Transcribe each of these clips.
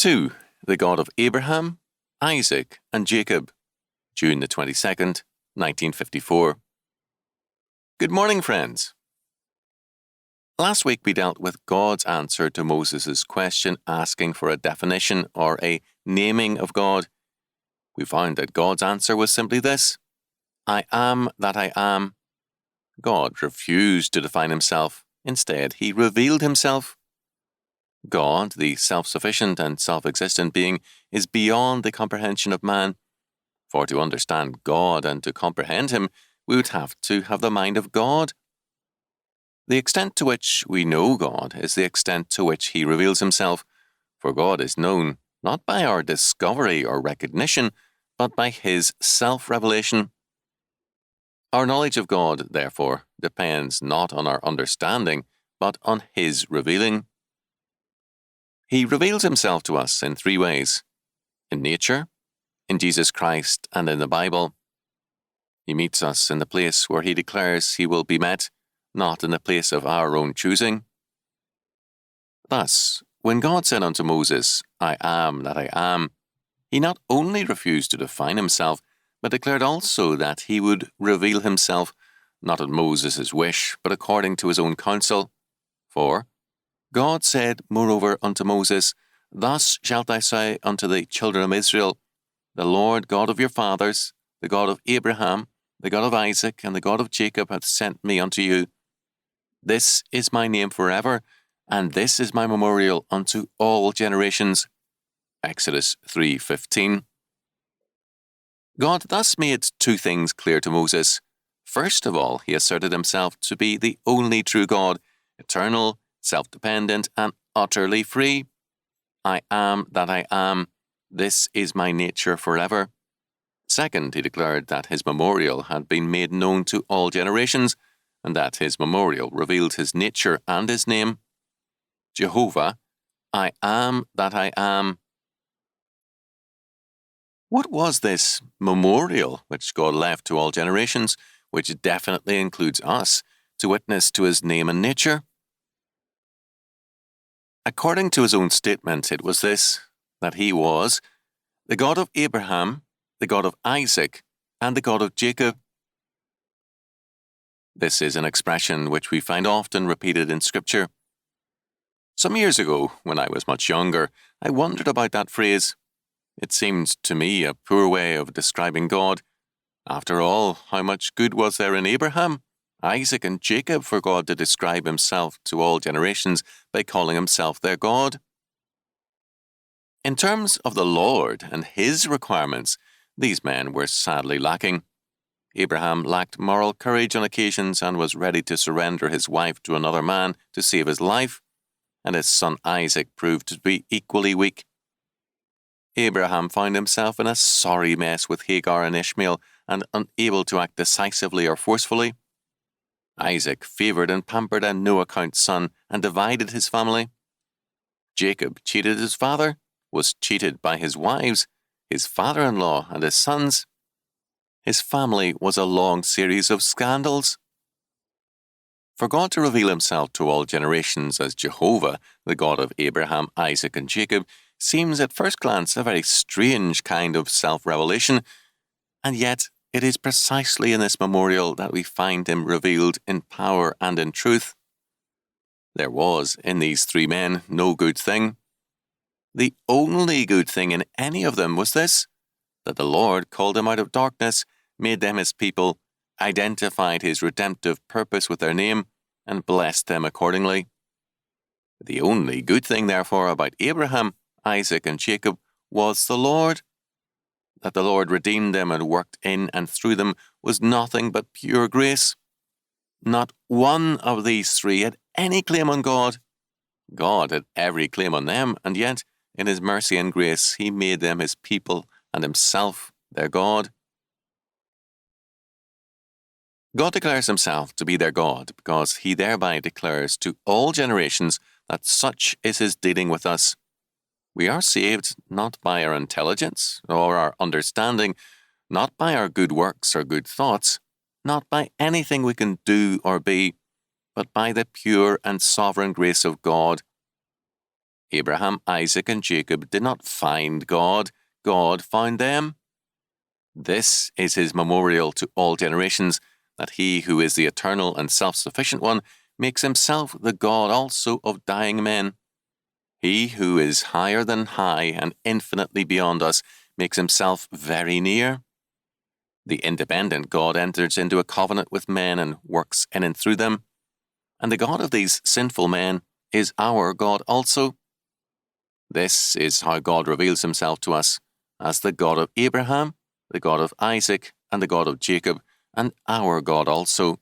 2. The God of Abraham, Isaac, and Jacob, June the 22nd, 1954. Good morning, friends. Last week we dealt with God's answer to Moses' question asking for a definition or a naming of God. We found that God's answer was simply this: I am that I am. God refused to define himself. Instead, he revealed himself. God, the self-sufficient and self-existent being, is beyond the comprehension of man. For to understand God and to comprehend him, we would have to have the mind of God. The extent to which we know God is the extent to which he reveals himself, for God is known not by our discovery or recognition, but by his self-revelation. Our knowledge of God, therefore, depends not on our understanding, but on his revealing. He reveals himself to us in 3 ways: in nature, in Jesus Christ, and in the Bible. He meets us in the place where he declares he will be met, not in the place of our own choosing. Thus, when God said unto Moses, I am that I am, he not only refused to define himself, but declared also that he would reveal himself, not at Moses' wish, but according to his own counsel. For God said moreover unto Moses, Thus shalt thou say unto the children of Israel, The Lord God of your fathers, the God of Abraham, the God of Isaac, and the God of Jacob hath sent me unto you. This is my name forever, and this is my memorial unto all generations. Exodus 3:15. God thus made 2 things clear to Moses. First of all, he asserted himself to be the only true God, eternal, self-dependent, and utterly free. I am that I am. This is my nature forever. Second, he declared that his memorial had been made known to all generations, and that his memorial revealed his nature and his name. Jehovah, I am that I am. What was this memorial which God left to all generations, which definitely includes us, to witness to his name and nature? According to his own statement, it was this, that he was the God of Abraham, the God of Isaac, and the God of Jacob. This is an expression which we find often repeated in Scripture. Some years ago, when I was much younger, I wondered about that phrase. It seemed to me a poor way of describing God. After all, how much good was there in Abraham, Isaac, and Jacob for God to describe himself to all generations by calling himself their God? In terms of the Lord and his requirements, these men were sadly lacking. Abraham lacked moral courage on occasions and was ready to surrender his wife to another man to save his life, and his son Isaac proved to be equally weak. Abraham found himself in a sorry mess with Hagar and Ishmael and unable to act decisively or forcefully. Isaac favored and pampered a no-account son and divided his family. Jacob cheated his father, was cheated by his wives, his father-in-law, and his sons. His family was a long series of scandals. For God to reveal himself to all generations as Jehovah, the God of Abraham, Isaac, and Jacob, seems at first glance a very strange kind of self-revelation, and yet it is precisely in this memorial that we find him revealed in power and in truth. There was, in these 3 men, no good thing. The only good thing in any of them was this, that the Lord called them out of darkness, made them his people, identified his redemptive purpose with their name, and blessed them accordingly. The only good thing, therefore, about Abraham, Isaac, and Jacob was the Lord. That the Lord redeemed them and worked in and through them was nothing but pure grace. Not one of these 3 had any claim on God. God had every claim on them, and yet, in his mercy and grace, he made them his people and himself their God. God declares himself to be their God because he thereby declares to all generations that such is his dealing with us. We are saved not by our intelligence or our understanding, not by our good works or good thoughts, not by anything we can do or be, but by the pure and sovereign grace of God. Abraham, Isaac, and Jacob did not find God. God found them. This is his memorial to all generations, that he who is the eternal and self-sufficient one makes himself the God also of dying men. He who is higher than high and infinitely beyond us makes himself very near. The independent God enters into a covenant with men and works in and through them. And the God of these sinful men is our God also. This is how God reveals himself to us, as the God of Abraham, the God of Isaac, and the God of Jacob, and our God also.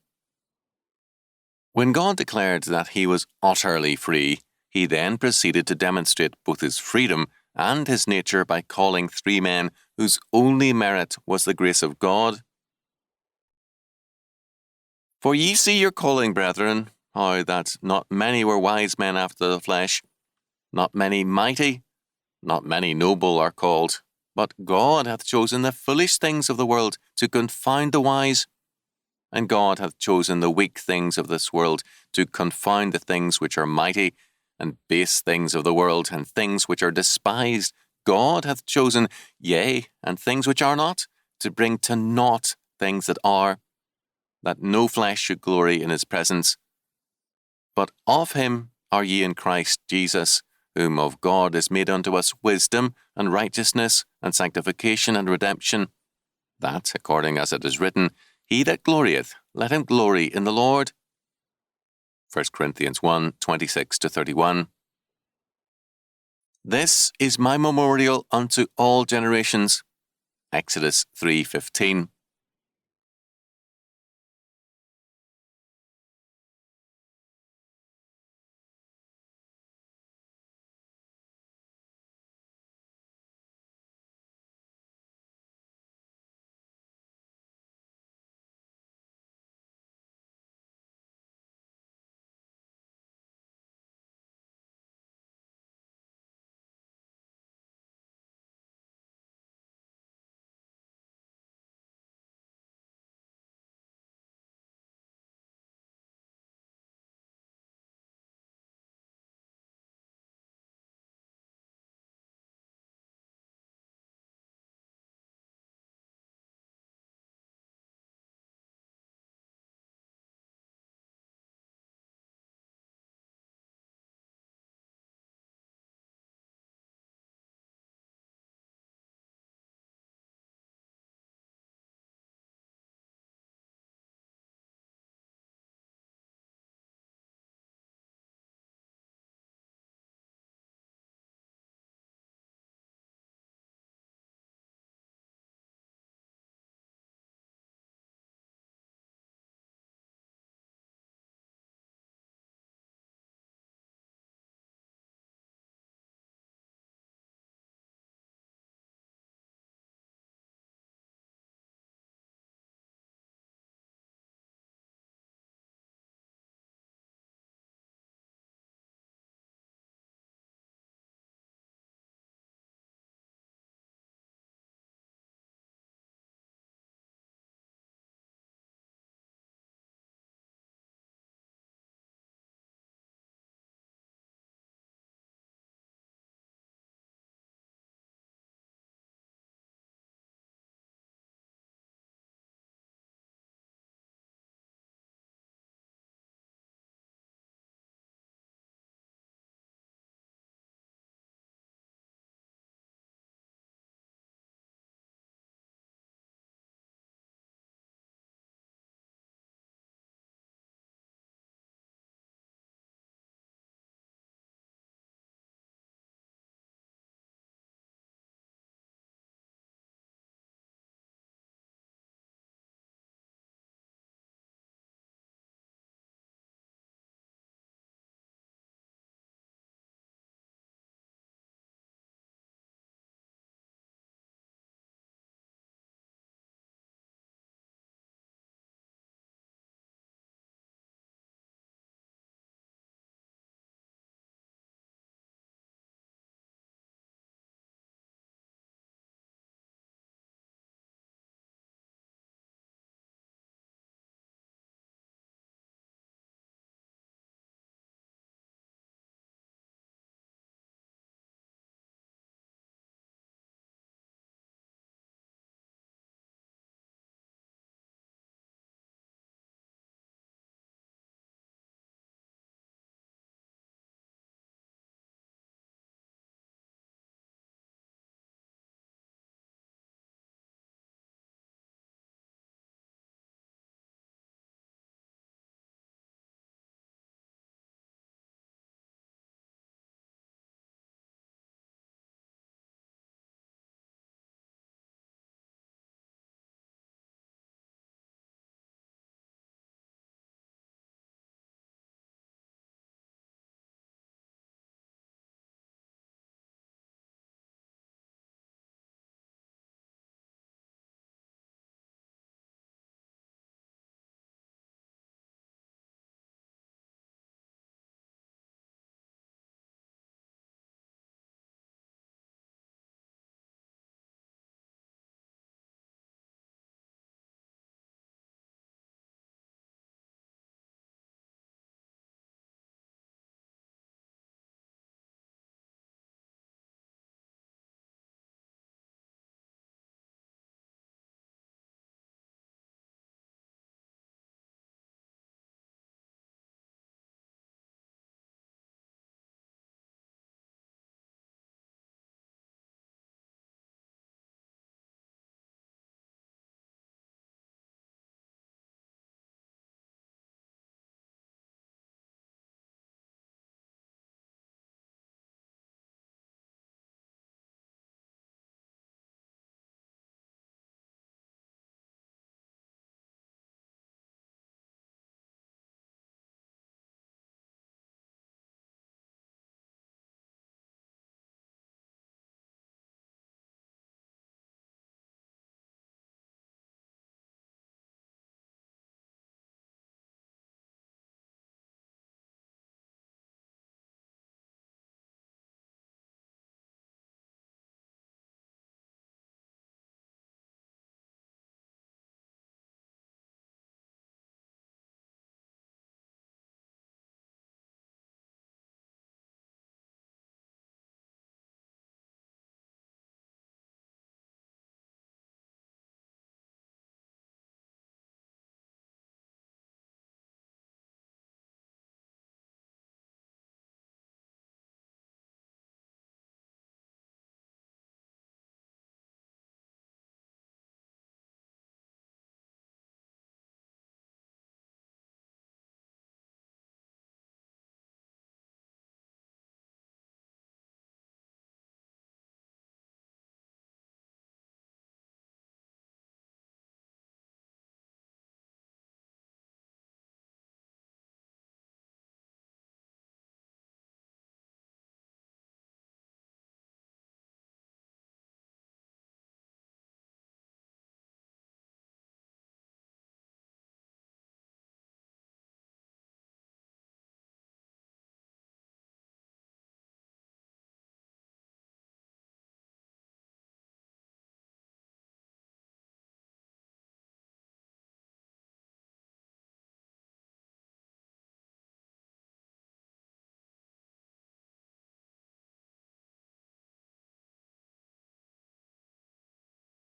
When God declared that he was utterly free, he then proceeded to demonstrate both his freedom and his nature by calling three men whose only merit was the grace of God. For ye see your calling, brethren, how that not many were wise men after the flesh, not many mighty, not many noble are called, but God hath chosen the foolish things of the world to confound the wise. And God hath chosen the weak things of this world to confound the things which are mighty, and base things of the world, and things which are despised. God hath chosen, yea, and things which are not, to bring to naught things that are, that no flesh should glory in his presence. But of him are ye in Christ Jesus, whom of God is made unto us wisdom, and righteousness, and sanctification, and redemption, that, according as it is written, he that glorieth, let him glory in the Lord. 1 Corinthians 1, 26-31. This is my memorial unto all generations. Exodus 3:15.